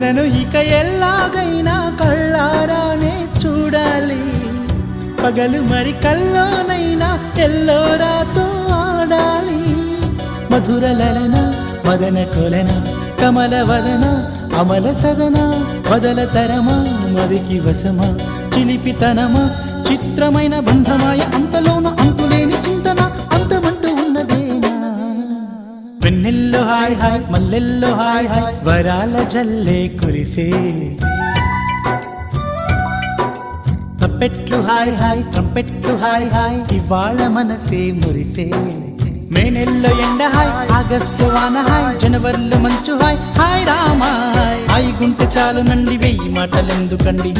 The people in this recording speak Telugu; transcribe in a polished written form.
నన్ను ఇక ఎల్లాగైనా కళ్ళారానే చూడాలి, పగలు మరి కల్లోనైనా ఎల్లోరాతో ఆడాలి. మధుర లలన మదన కొలన కమల వదన అమల సదన వదల తరమా మదికి వసమా చిలిపితనమా చిత్రమైన బంధమాయ అంతలోన అంతులేని చింతన అంతమంటూ ఉన్నదేనా. వెన్నెల్లో హాయ్ హాయ్ మల్లెల్లో హాయ్ హాయ్ వరాల జల్లే కురిసే, ట్రంపెట్లు హాయ్ హాయ్ ట్రంపెట్లు హాయ్ హాయ్ ఇవాళ మనసే మురిసే. మే నెలలో ఎండ హాయ్ ఆగస్టు వాన హాయ్ జనవరిలో మంచు హాయ్ హాయ్ రామా హాయ్. హాయ్ గుంటె చాలు నండి 1000 మాటలెందుకండి.